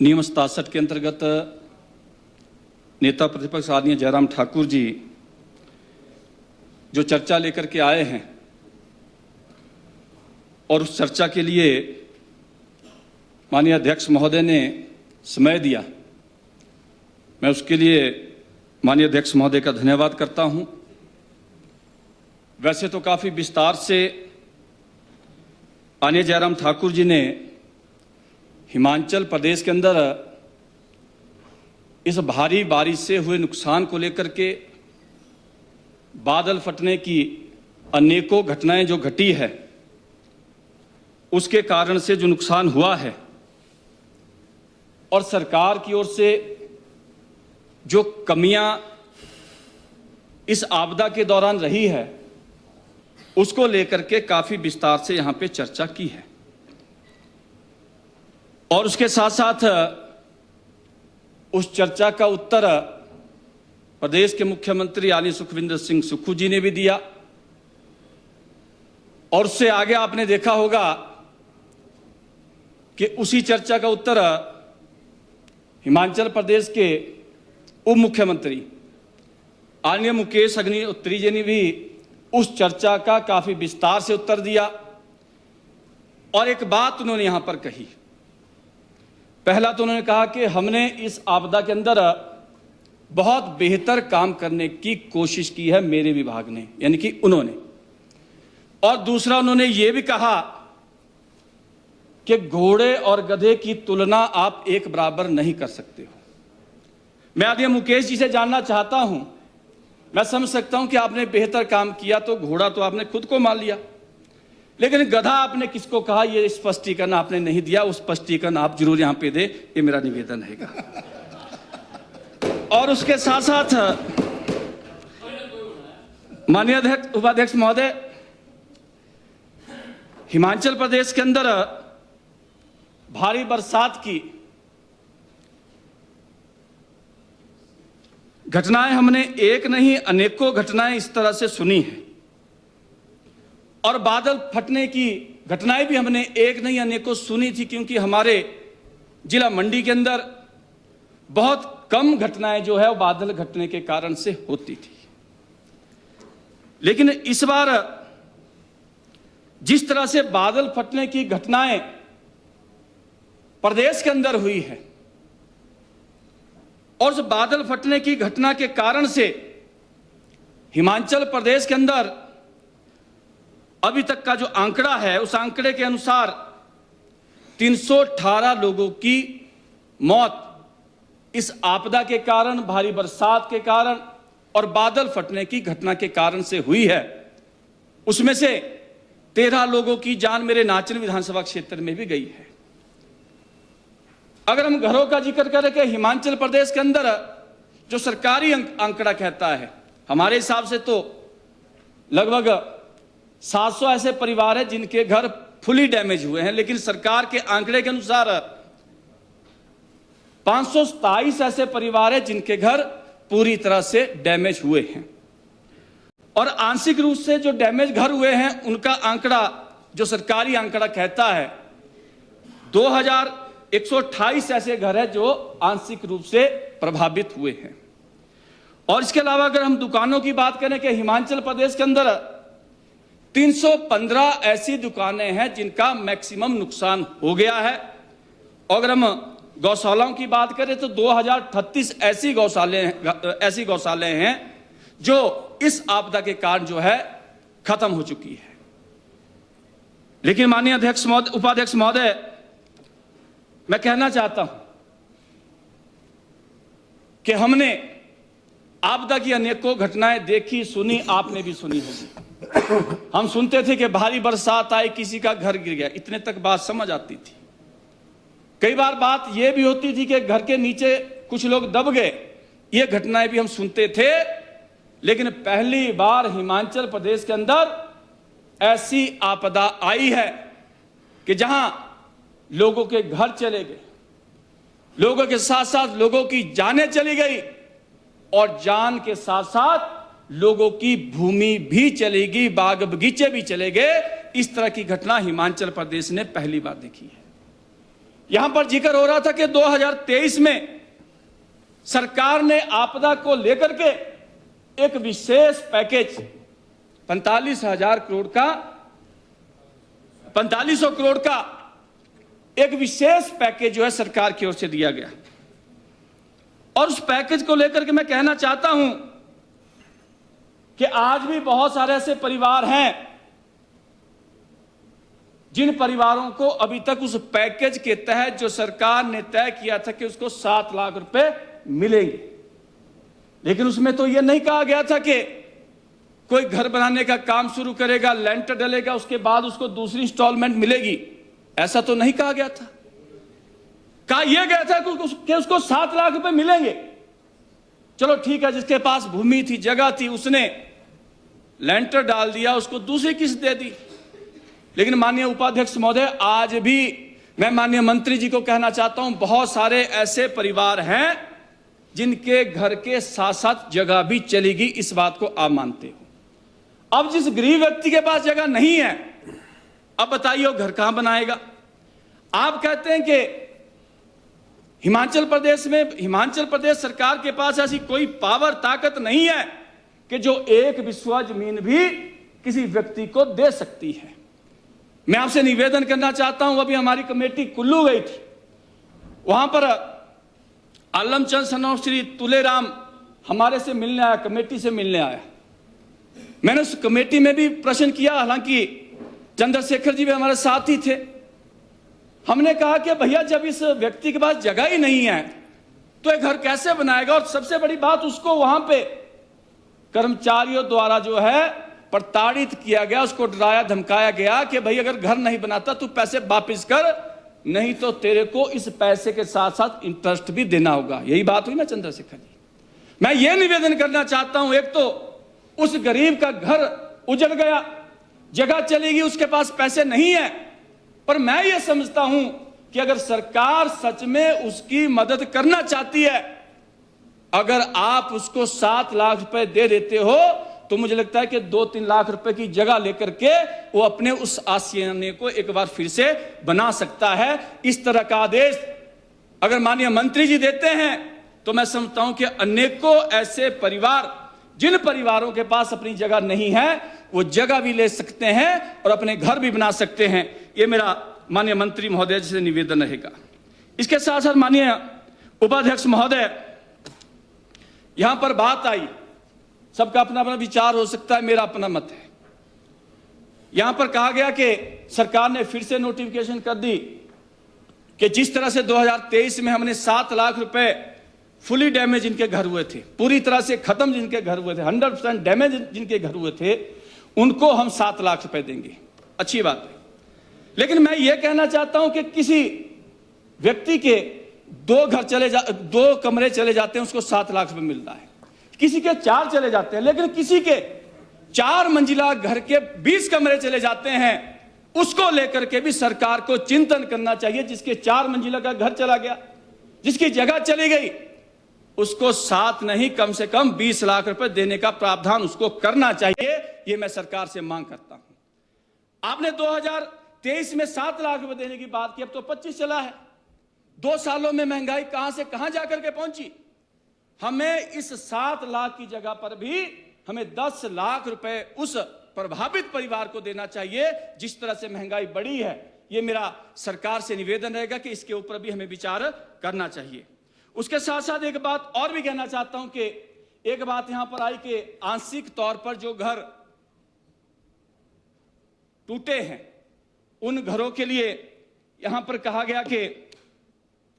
नियम 67 के अंतर्गत नेता प्रतिपक्ष आदरणीय जयराम ठाकुर जी जो चर्चा लेकर के आए हैं और उस चर्चा के लिए माननीय अध्यक्ष महोदय ने समय दिया, मैं उसके लिए माननीय अध्यक्ष महोदय का धन्यवाद करता हूं। वैसे तो काफ़ी विस्तार से आदरणीय जयराम ठाकुर जी ने हिमाचल प्रदेश के अंदर इस भारी बारिश से हुए नुकसान को लेकर के, बादल फटने की अनेकों घटनाएं जो घटी है उसके कारण से जो नुकसान हुआ है और सरकार की ओर से जो कमियां इस आपदा के दौरान रही है उसको लेकर के काफी विस्तार से यहां पे चर्चा की है। और उसके साथ साथ उस चर्चा का उत्तर प्रदेश के मुख्यमंत्री आदरणीय सुखविंदर सिंह सुक्खू जी ने भी दिया। और उससे आगे आपने देखा होगा कि उसी चर्चा का उत्तर हिमाचल प्रदेश के उप मुख्यमंत्री आदरणीय मुकेश अग्निहोत्री जी ने भी उस चर्चा का काफी विस्तार से उत्तर दिया। और एक बात उन्होंने यहां पर कही, पहला तो उन्होंने कहा कि हमने इस आपदा के अंदर बहुत बेहतर काम करने की कोशिश की है मेरे विभाग ने, यानी कि उन्होंने। और दूसरा उन्होंने ये भी कहा कि घोड़े और गधे की तुलना आप एक बराबर नहीं कर सकते हो। मैं आदरणीय मुकेश जी से जानना चाहता हूं, मैं समझ सकता हूं कि आपने बेहतर काम किया तो घोड़ा तो आपने खुद को मान लिया, लेकिन गधा आपने किसको कहा ये स्पष्टीकरण आपने नहीं दिया। उस स्पष्टीकरण आप जरूर यहां पे दे, ये मेरा निवेदन रहेगा। और उसके साथ साथ माननीय उपाध्यक्ष महोदय, हिमाचल प्रदेश के अंदर भारी बरसात की घटनाएं हमने एक नहीं अनेकों घटनाएं इस तरह से सुनी हैं। और बादल फटने की घटनाएं भी हमने एक नहीं अनेकों सुनी थी, क्योंकि हमारे जिला मंडी के अंदर बहुत कम घटनाएं जो है वो बादल घटने के कारण से होती थी। लेकिन इस बार जिस तरह से बादल फटने की घटनाएं प्रदेश के अंदर हुई है और उस बादल फटने की घटना के कारण से हिमाचल प्रदेश के अंदर अभी तक का जो आंकड़ा है उस आंकड़े के अनुसार 318 लोगों की मौत इस आपदा के कारण, भारी बरसात के कारण और बादल फटने की घटना के कारण से हुई है। उसमें से 13 लोगों की जान मेरे नाचन विधानसभा क्षेत्र में भी गई है। अगर हम घरों का जिक्र करें कि हिमाचल प्रदेश के अंदर जो सरकारी आंकड़ा कहता है, हमारे हिसाब से तो लगभग 700 ऐसे परिवार हैं जिनके घर फुली डैमेज हुए हैं, लेकिन सरकार के आंकड़े के अनुसार 527 ऐसे परिवार हैं जिनके घर पूरी तरह से डैमेज हुए हैं। और आंशिक रूप से जो डैमेज घर हुए हैं उनका आंकड़ा, जो सरकारी आंकड़ा कहता है, 2128 ऐसे घर हैं जो आंशिक रूप से प्रभावित हुए हैं। और इसके अलावा अगर हम दुकानों की बात करें कि हिमाचल प्रदेश के अंदर 315 ऐसी दुकानें हैं जिनका मैक्सिमम नुकसान हो गया है। अगर हम गौशालाओं की बात करें तो 2038 ऐसी गौशालाएं हैं जो इस आपदा के कारण जो है खत्म हो चुकी है। लेकिन माननीय उपाध्यक्ष महोदय, मैं कहना चाहता हूं कि हमने आपदा की अनेकों घटनाएं देखी सुनी, आपने भी सुनी होगी। हम सुनते थे कि भारी बरसात आई, किसी का घर गिर गया, इतने तक बात समझ आती थी। कई बार बात यह भी होती थी कि घर के नीचे कुछ लोग दब गए, ये घटनाएं भी हम सुनते थे। लेकिन पहली बार हिमाचल प्रदेश के अंदर ऐसी आपदा आई है कि जहां लोगों के घर चले गए, लोगों के साथ साथ लोगों की जानें चली गई और जान के साथ साथ लोगों की भूमि भी चली गई, बाग बगीचे भी चले गए। इस तरह की घटना हिमाचल प्रदेश ने पहली बार देखी है। यहां पर जिक्र हो रहा था कि 2023 में सरकार ने आपदा को लेकर के एक विशेष पैकेज 4500 करोड़ का एक विशेष पैकेज जो है सरकार की ओर से दिया गया। और उस पैकेज को लेकर के मैं कहना चाहता हूं कि आज भी बहुत सारे ऐसे परिवार हैं जिन परिवारों को अभी तक उस पैकेज के तहत जो सरकार ने तय किया था कि उसको 7 लाख रुपए मिलेंगे, लेकिन उसमें तो यह नहीं कहा गया था कि कोई घर बनाने का काम शुरू करेगा, लेंटर डलेगा, उसके बाद उसको दूसरी इंस्टॉलमेंट मिलेगी, ऐसा तो नहीं कहा गया था। कहा यह गया था कि उसको 7 लाख रुपए मिलेंगे। चलो ठीक है, जिसके पास भूमि थी, जगह थी, उसने लेंटर डाल दिया, उसको दूसरी किस्त दे दी। लेकिन माननीय उपाध्यक्ष महोदय, आज भी मैं माननीय मंत्री जी को कहना चाहता हूं, बहुत सारे ऐसे परिवार हैं जिनके घर के साथ साथ जगह भी चलेगी, इस बात को आप मानते हो। अब जिस गरीब व्यक्ति के पास जगह नहीं है, अब बताइए वो घर कहां बनाएगा। आप कहते हैं कि हिमाचल प्रदेश सरकार के पास ऐसी कोई पावर, ताकत नहीं है कि जो एक बिस्वा जमीन भी किसी व्यक्ति को दे सकती है। मैं आपसे निवेदन करना चाहता हूं, अभी हमारी कमेटी कुल्लू गई थी, वहां पर आलमचंद सनों श्री तुलेराम हमारे से मिलने आया, कमेटी से मिलने आया। मैंने उस कमेटी में भी प्रश्न किया, हालांकि चंद्रशेखर जी भी हमारे साथ ही थे। हमने कहा कि भैया जब इस व्यक्ति के पास जगह ही नहीं है तो एक घर कैसे बनाएगा। और सबसे बड़ी बात, उसको वहां पे कर्मचारियों द्वारा जो है प्रताड़ित किया गया, उसको डराया धमकाया गया कि भाई अगर घर नहीं बनाता तू पैसे वापस कर, नहीं तो तेरे को इस पैसे के साथ साथ इंटरेस्ट भी देना होगा। यही बात हुई ना चंद्रशेखर जी। मैं ये निवेदन करना चाहता हूं, एक तो उस गरीब का घर उजड़ गया, जगह चलेगी, उसके पास पैसे नहीं है, पर मैं ये समझता हूं कि अगर सरकार सच में उसकी मदद करना चाहती है, अगर आप उसको 7 लाख रुपए दे देते हो तो मुझे लगता है कि 2-3 लाख रुपए की जगह लेकर के वो अपने उस आशियाने को एक बार फिर से बना सकता है। इस तरह का आदेश अगर माननीय मंत्री जी देते हैं तो मैं समझता हूं कि अनेकों ऐसे परिवार, जिन परिवारों के पास अपनी जगह नहीं है, वो जगह भी ले सकते हैं और अपने घर भी बना सकते हैं। ये मेरा माननीय मंत्री महोदय जी से निवेदन रहेगा। इसके साथ साथ माननीय उपाध्यक्ष महोदय, यहां पर बात आई, सबका अपना अपना विचार हो सकता है, मेरा अपना मत है। यहां पर कहा गया कि सरकार ने फिर से नोटिफिकेशन कर दी कि जिस तरह से 2023 में हमने 7 लाख रुपए फुली डैमेज जिनके घर हुए थे, पूरी तरह से खत्म जिनके घर हुए थे, 100% डैमेज जिनके घर हुए थे, उनको हम 7 लाख रुपए देंगे। अच्छी बात है, लेकिन मैं यह कहना चाहता हूं कि किसी व्यक्ति के 2 कमरे चले जाते हैं, उसको 7 लाख रुपए मिलता है, किसी के 4 चले जाते हैं, लेकिन किसी के 4 मंजिला घर के 20 कमरे चले जाते हैं, उसको लेकर के भी सरकार को चिंतन करना चाहिए। जिसके 4 मंजिला का घर चला गया, जिसकी जगह चली गई, उसको 7 नहीं कम से कम 20 लाख रुपए देने का प्रावधान उसको करना चाहिए। ये मैं सरकार से मांग करता हूं। आपने 2023 में 7 लाख रुपए देने की बात की, अब तो 25 चला है। 2 सालों में महंगाई कहां से कहां जाकर के पहुंची। हमें इस 7 लाख की जगह पर भी हमें 10 लाख रुपए उस प्रभावित परिवार को देना चाहिए जिस तरह से महंगाई बढ़ी है। यह मेरा सरकार से निवेदन रहेगा कि इसके ऊपर भी हमें विचार करना चाहिए। उसके साथ साथ एक बात और भी कहना चाहता हूं कि एक बात यहां पर आई कि आंशिक तौर पर जो घर टूटे हैं, उन घरों के लिए यहां पर कहा गया कि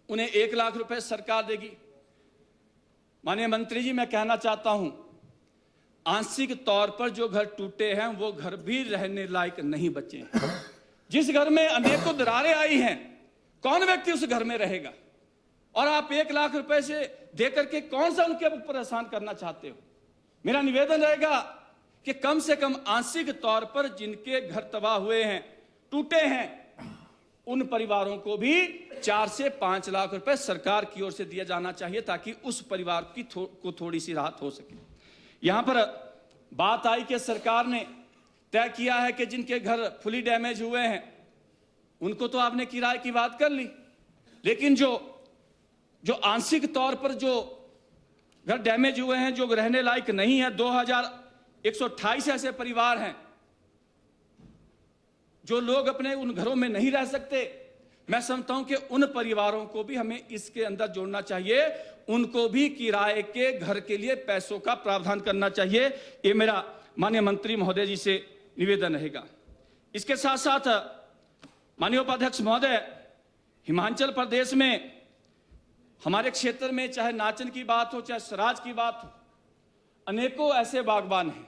उन्हें 1 लाख रुपए सरकार देगी। माननीय मंत्री जी, मैं कहना चाहता हूं, आंशिक तौर पर जो घर टूटे हैं वो घर भी रहने लायक नहीं बचे हैं। जिस घर में अनेकों दरारें आई हैं, कौन व्यक्ति उस घर में रहेगा। और आप 1 लाख रुपए से देकर के कौन सा उनके ऊपर एहसान करना चाहते हो। मेरा निवेदन रहेगा कि कम से कम आंशिक तौर पर जिनके घर तबाह हुए हैं, टूटे हैं, उन परिवारों को भी 4 से 5 लाख रुपए सरकार की ओर से दिया जाना चाहिए, ताकि उस परिवार की को थोड़ी सी राहत हो सके। यहां पर बात आई कि सरकार ने तय किया है कि जिनके घर फुली डैमेज हुए हैं, उनको तो आपने किराए की बात कर ली, लेकिन जो आंशिक तौर पर जो घर डैमेज हुए हैं, जो रहने लायक नहीं है, 2128 ऐसे परिवार हैं जो लोग अपने उन घरों में नहीं रह सकते। मैं समझता हूं कि उन परिवारों को भी हमें इसके अंदर जोड़ना चाहिए, उनको भी किराए के घर के लिए पैसों का प्रावधान करना चाहिए। ये मेरा माननीय मंत्री महोदय जी से निवेदन रहेगा। इसके साथ साथ माननीय उपाध्यक्ष महोदय, हिमाचल प्रदेश में हमारे क्षेत्र में चाहे नाचन की बात हो, चाहे सराज की बात हो, अनेकों ऐसे बागबान हैं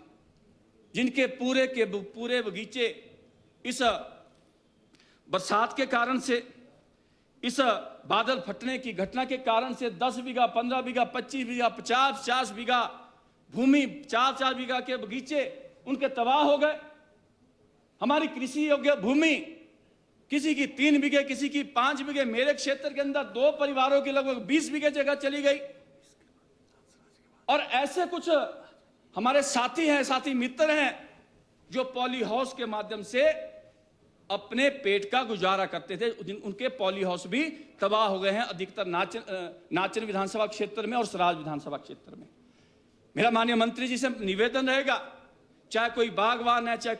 जिनके पूरे के पूरे बगीचे इस बरसात के कारण से, इस बादल फटने की घटना के कारण से 10 बीघा, 15 बीघा, 25 बीघा, 50 बीघा भूमि, 4 बीघा के बगीचे उनके तबाह हो गए। हमारी कृषि योग्य भूमि, किसी की 3 बीघे, किसी की 5 बीघे, मेरे क्षेत्र के अंदर 2 परिवारों की लगभग 20 बीघे जगह चली गई। और ऐसे कुछ हमारे साथी हैं, साथी मित्र हैं जो पॉली हाउस के माध्यम से अपने पेट का गुजारा करते थे, उनके पॉली हाउस भी तबाह हो गए हैं, अधिकतर नाचन विधानसभा क्षेत्र में और सराज विधानसभा क्षेत्र में। मेरा माननीय मंत्री जी से निवेदन रहेगा, चाहे कोई बागवान है, चाहे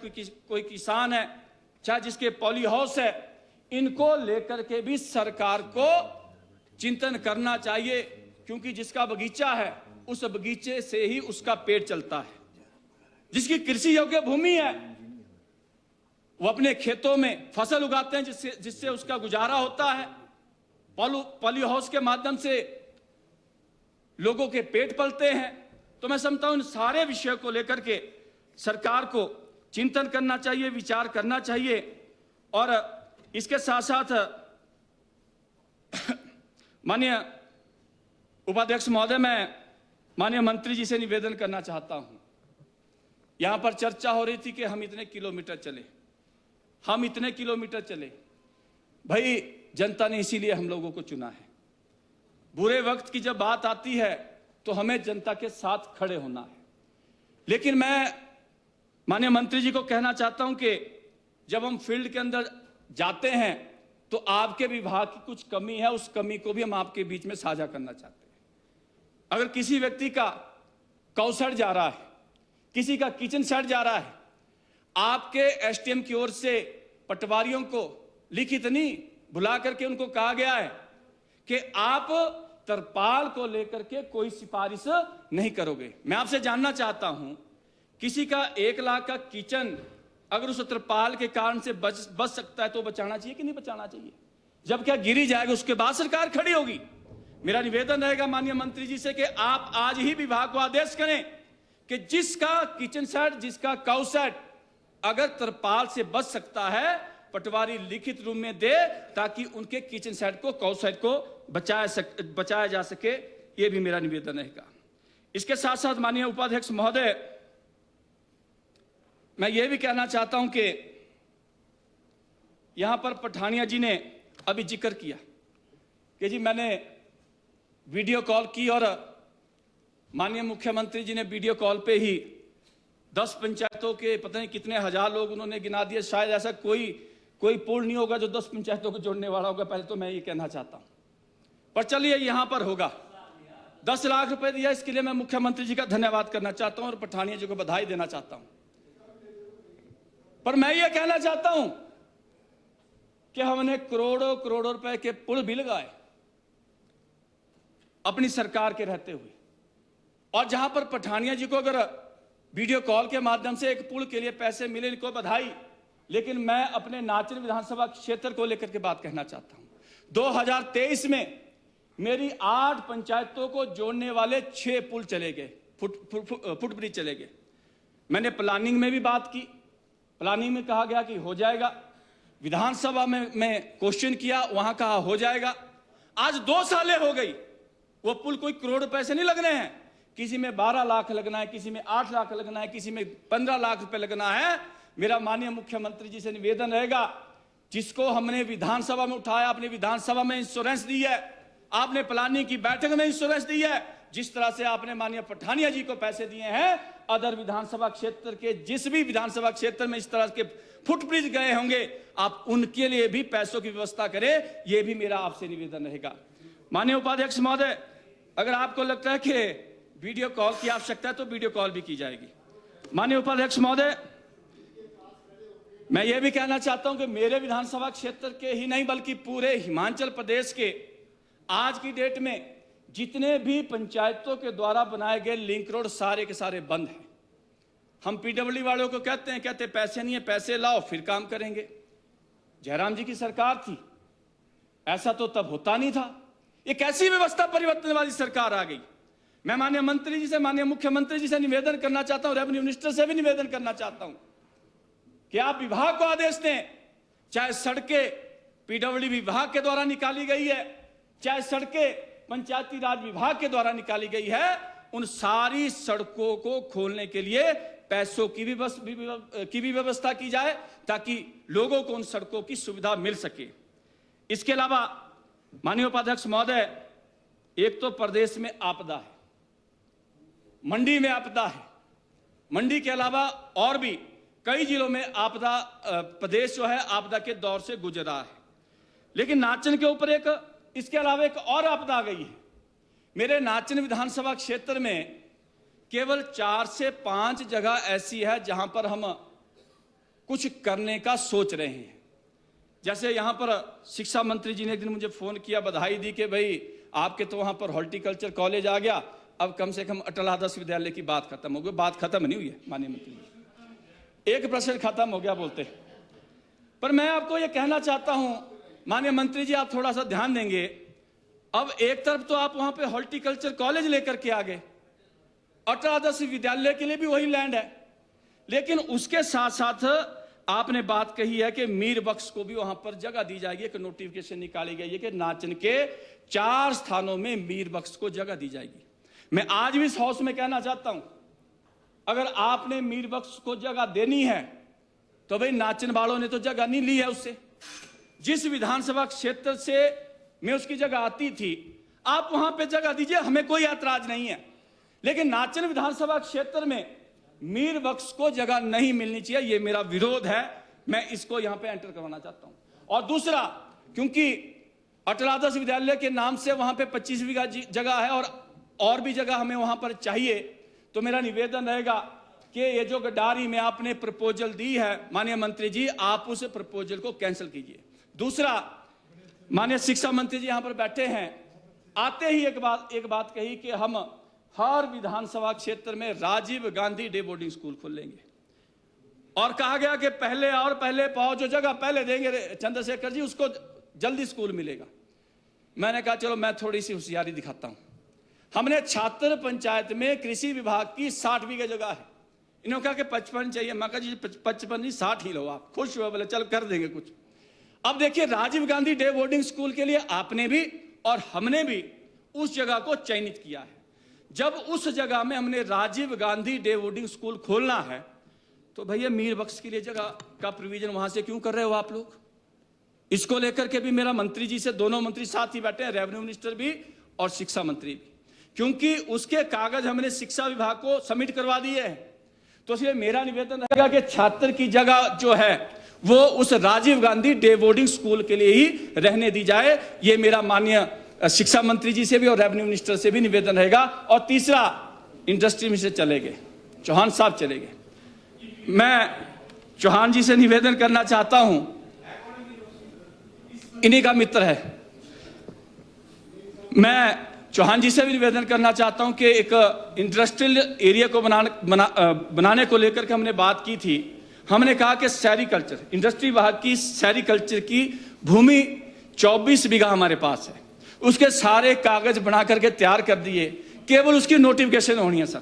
कोई किसान है, चाहे जिसके पॉली हाउस है, इनको लेकर के भी सरकार को चिंतन करना चाहिए, क्योंकि जिसका बगीचा है उस बगीचे से ही उसका पेट चलता है। जिसकी कृषि योग्य भूमि है वो अपने खेतों में फसल उगाते हैं, जिससे उसका गुजारा होता है। पॉली हाउस के माध्यम से लोगों के पेट पलते हैं। तो मैं समझता हूं इन सारे विषयों को लेकर के सरकार को चिंतन करना चाहिए, विचार करना चाहिए। और इसके साथ साथ माननीय उपाध्यक्ष महोदय, मैं माननीय मंत्री जी से निवेदन करना चाहता हूं। यहां पर चर्चा हो रही थी कि हम इतने किलोमीटर चले, हम इतने किलोमीटर चले। भाई, जनता ने इसीलिए हम लोगों को चुना है। बुरे वक्त की जब बात आती है तो हमें जनता के साथ खड़े होना है। लेकिन मैं माननीय मंत्री जी को कहना चाहता हूं कि जब हम फील्ड के अंदर जाते हैं तो आपके विभाग की कुछ कमी है, उस कमी को भी हम आपके बीच में साझा करना चाहते हैं। अगर किसी व्यक्ति का कौ सेट जा रहा है, किसी का किचन सेट जा रहा है, आपके एसडीएम की ओर से पटवारियों को लिखित नहीं बुला करके उनको कहा गया है कि आप तरपाल को लेकर के कोई सिफारिश नहीं करोगे। मैं आपसे जानना चाहता हूं, किसी का 1 लाख का किचन अगर उस तरपाल के कारण से बच सकता है तो बचाना चाहिए कि नहीं बचाना चाहिए? जब क्या गिरी जाएगा उसके बाद सरकार खड़ी होगी। मेरा निवेदन रहेगा माननीय मंत्री जी से कि आप आज ही विभाग को आदेश करें कि जिसका किचन सेट, जिसका काउ सेट अगर तरपाल से बच सकता है, पटवारी लिखित रूप में दे, ताकि उनके किचन सेट को, काउ सेट को बचाया जा सके। यह भी मेरा निवेदन रहेगा। इसके साथ साथ माननीय उपाध्यक्ष महोदय, मैं यह भी कहना चाहता हूं कि यहां पर पठानिया जी ने अभी जिक्र किया कि जी मैंने वीडियो कॉल की और माननीय मुख्यमंत्री जी ने वीडियो कॉल पे ही 10 पंचायतों के पता नहीं कितने हजार लोग उन्होंने गिना दिए। शायद ऐसा कोई पुल नहीं होगा जो 10 पंचायतों को जोड़ने वाला होगा। पहले तो मैं ये कहना चाहता हूं, पर चलिए यहां पर होगा। 10 लाख रुपए दिया, इसके लिए मैं मुख्यमंत्री जी का धन्यवाद करना चाहता हूं और पठानिया जी को बधाई देना चाहता हूं। पर मैं ये कहना चाहता हूं कि हमने करोड़ों करोड़ों रुपए के पुल भी लगाए अपनी सरकार के रहते हुए, और जहां पर पठानिया जी को अगर वीडियो कॉल के माध्यम से एक पुल के लिए पैसे मिले, इनको बधाई। लेकिन मैं अपने नाचन विधानसभा क्षेत्र को लेकर के बात कहना चाहता हूं। 2023 में मेरी 8 पंचायतों को जोड़ने वाले 6 पुल चले गए, फुटब्रिज चले गए। मैंने प्लानिंग में भी बात की, प्लानिंग में कहा गया कि हो जाएगा। विधानसभा में मैं क्वेश्चन किया, वहां कहा हो जाएगा। आज 2 सालें हो गई, वो पुल कोई करोड़ रुपए से नहीं लगने हैं। किसी में 12 लाख लगना है, किसी में 8 लाख लगना है, किसी में 15 लाख रुपए लगना है। मेरा माननीय मुख्यमंत्री जी से निवेदन रहेगा, जिसको हमने विधानसभा में उठाया, अपने विधानसभा में इंश्योरेंस दी है, आपने प्लानिंग की बैठक में इंश्योरेंस दी है, जिस तरह से आपने माननीय पठानिया जी को पैसे दिए हैं, अदर विधानसभा क्षेत्र के जिस भी विधानसभा क्षेत्र में इस तरह के फुटब्रिज गए होंगे, आप उनके लिए भी पैसों की व्यवस्था करें। यह भी मेरा आपसे निवेदन रहेगा। माननीय उपाध्यक्ष महोदय, अगर आपको लगता है कि वीडियो कॉल की आवश्यकता है तो वीडियो कॉल भी की जाएगी। माननीय उपाध्यक्ष महोदय, मैं यह भी कहना चाहता हूं कि मेरे विधानसभा क्षेत्र के ही नहीं बल्कि पूरे हिमाचल प्रदेश के आज की डेट में जितने भी पंचायतों के द्वारा बनाए गए लिंक रोड सारे के सारे बंद हैं। हम पीडब्ल्यूडी वालों को कहते पैसे नहीं है, पैसे लाओ फिर काम करेंगे। जयराम जी की सरकार थी, ऐसा तो तब होता नहीं था। ये कैसी व्यवस्था परिवर्तन वाली सरकार आ गई। मैं माननीय मंत्री जी से, माननीय मुख्यमंत्री जी से निवेदन करना चाहता हूं, रेवेन्यू मिनिस्टर से भी निवेदन करना चाहता हूं कि आप विभाग को आदेश दें, चाहे सड़कें पीडब्ल्यूडी विभाग के द्वारा निकाली गई है, चाहे सड़कें पंचायती राज विभाग के द्वारा निकाली गई है, उन सारी सड़कों को खोलने के लिए पैसों की भी व्यवस्था की जाए ताकि लोगों को उन सड़कों की सुविधा मिल सके। इसके अलावा माननीय उपाध्यक्ष महोदय, एक तो प्रदेश में आपदा है, मंडी में आपदा है, मंडी के अलावा और भी कई जिलों में आपदा, प्रदेश जो है आपदा के दौर से गुजर रहा है। लेकिन नाचन के ऊपर इसके अलावा एक और आपदा आ गई है। मेरे नाचन विधानसभा क्षेत्र में केवल 4 से 5 जगह ऐसी है जहां पर हम कुछ करने का सोच रहे हैं। जैसे यहां पर शिक्षा मंत्री जी ने एक दिन मुझे फोन किया, बधाई दी कि भाई आपके तो वहां पर हॉर्टिकल्चर कॉलेज आ गया, अब कम से कम अटल आदर्श विद्यालय की बात खत्म हो गई। बात खत्म नहीं हुई है माननीय मंत्री जी, 1% खत्म हो गया बोलते। पर मैं आपको यह कहना चाहता हूं माननीय मंत्री जी, आप थोड़ा सा ध्यान देंगे। अब एक तरफ तो आप वहां पे हॉर्टिकल्चर कॉलेज लेकर के आ गए, अटल आदर्श विद्यालय के लिए भी वही लैंड है, लेकिन उसके साथ साथ आपने बात कही है कि मीर बख्श को भी वहां पर जगह दी जाएगी। एक नोटिफिकेशन निकाली गई है कि नाचन के 4 स्थानों में मीर बख्श को जगह दी जाएगी। मैं आज भी इस हाउस में कहना चाहता हूं, अगर आपने मीर बख्श को जगह देनी है तो भाई नाचन वालों ने तो जगह नहीं ली है उससे। जिस विधानसभा क्षेत्र से मैं उसकी जगह आती थी, आप वहां पे जगह दीजिए, हमें कोई ऐतराज नहीं है। लेकिन नाचन विधानसभा क्षेत्र में मीर बख्श को जगह नहीं मिलनी चाहिए, यह मेरा विरोध है। मैं इसको यहां पे एंटर करवाना चाहता हूं। और दूसरा, क्योंकि अटल आदर्श विद्यालय के नाम से वहां पे 25 बीघा जगह है और भी जगह हमें वहां पर चाहिए, तो मेरा निवेदन रहेगा कि ये जो गड्डारी में आपने प्रपोजल दी है माननीय मंत्री जी, आप उस प्रपोजल को कैंसिल कीजिए। दूसरा, माननीय शिक्षा मंत्री जी यहां पर बैठे हैं, आते ही एक बात कही कि हम हर विधानसभा क्षेत्र में Rajiv Gandhi day boarding school खोल लेंगे, और कहा गया कि पहले पाओ, जो जगह पहले देंगे चंद्रशेखर जी उसको जल्दी स्कूल मिलेगा। मैंने कहा चलो मैं थोड़ी सी होशियारी दिखाता हूं। हमने छात्र पंचायत में कृषि विभाग की 60 बीघे जगह है, इन्होंने कहा कि 55 चाहिए। मैं कहा जी 55 नहीं 60 ही लो, आप खुश हुए, बोले चल कर देंगे कुछ। अब देखिए, Rajiv Gandhi day boarding school के लिए आपने भी और हमने भी उस जगह को चयनित किया है। जब उस जगह में हमने Rajiv Gandhi day boarding school खोलना है, तो भैया मीर बख्श के लिए जगह का प्रोविजन वहां से क्यों कर रहे हो आप लोग? इसको लेकर के भी मेरा मंत्री जी से, दोनों मंत्री साथ ही बैठे हैं, रेवेन्यू मिनिस्टर भी और शिक्षा मंत्री भी, क्योंकि उसके कागज हमने शिक्षा विभाग को सबमिट करवा दिए हैं। तो इसलिए मेरा निवेदन रहेगा कि छात्र की जगह जो है वो उस Rajiv Gandhi day boarding school के लिए ही रहने दी जाए। ये मेरा माननीय शिक्षा मंत्री जी से भी और रेवेन्यू मिनिस्टर से भी निवेदन रहेगा। और तीसरा, इंडस्ट्री मिनिस्टर चले गए, चौहान साहब चले गए। मैं चौहान जी से निवेदन करना चाहता हूं, इन्हीं का मित्र है, मैं चौहान जी से भी निवेदन करना चाहता हूं कि एक इंडस्ट्रियल एरिया को बनाने को लेकर के हमने बात की थी। हमने कहा कि सेरिकल्चर, इंडस्ट्री विभाग की सेरिकल्चर की भूमि 24 बीघा हमारे पास है, उसके सारे कागज बना करके तैयार कर दिए, केवल उसकी नोटिफिकेशन होनी है। सर,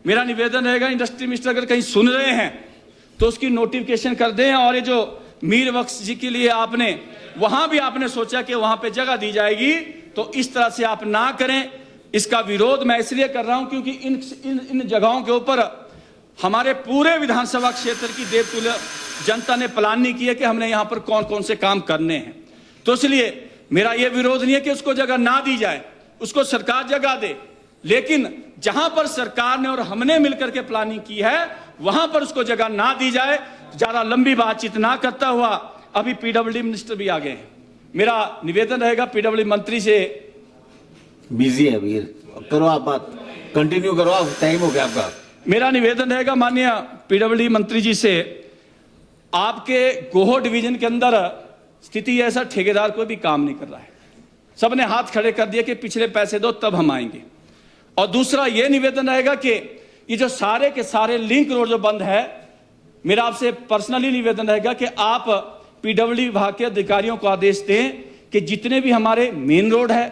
मेरा निवेदन रहेगा, इंडस्ट्री मिनिस्टर अगर कहीं सुन रहे हैं तो उसकी नोटिफिकेशन कर दें। और ये जो मीर बख्श जी के लिए आपने वहां भी आपने सोचा कि वहां पे जगह दी जाएगी, तो इस तरह से आप ना करें। इसका विरोध मैं इसलिए कर रहा हूं क्योंकि इन जगहों के ऊपर हमारे पूरे विधानसभा क्षेत्र की देवतुल्य जनता ने प्लान नहीं किया कि हमने यहां पर कौन कौन से काम करने हैं। तो इसलिए मेरा यह विरोध नहीं है कि उसको जगह ना दी जाए, उसको सरकार जगह दे, लेकिन जहां पर सरकार ने और हमने मिलकर के प्लानिंग की है वहां पर उसको जगह ना दी जाए। ज्यादा लंबी बातचीत ना करता हुआ अभी पीडब्ल्यूडी मिनिस्टर भी आ गए हैं। मेरा निवेदन रहेगा पीडब्ल्यूडी मंत्री से। बिजी है वीर, करो आप बात, कंटिन्यू करो, आप टाइम हो गया आपका। मेरा निवेदन रहेगा माननीय पीडब्ल्यूडी मंत्री जी से, आपके गोहो डिवीजन के अंदर स्थिति ऐसा ठेकेदार कोई भी काम नहीं कर रहा है, सबने हाथ खड़े कर दिए कि पिछले पैसे दो तब हम आएंगे। और दूसरा ये निवेदन रहेगा कि ये जो सारे के सारे लिंक रोड जो बंद है, मेरा आपसे पर्सनली निवेदन रहेगा कि आप पीडब्ल्यूडी विभाग के अधिकारियों को आदेश दें कि जितने भी हमारे मेन रोड है,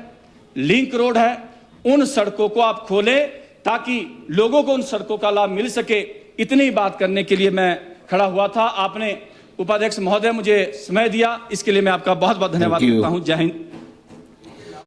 लिंक रोड है, उन सड़कों को आप खोलें ताकि लोगों को उन सड़कों का लाभ मिल सके। इतनी बात करने के लिए मैं खड़ा हुआ था। आपने उपाध्यक्ष महोदय मुझे समय दिया, इसके लिए मैं आपका बहुत बहुत धन्यवाद करता हूं। जय हिंद।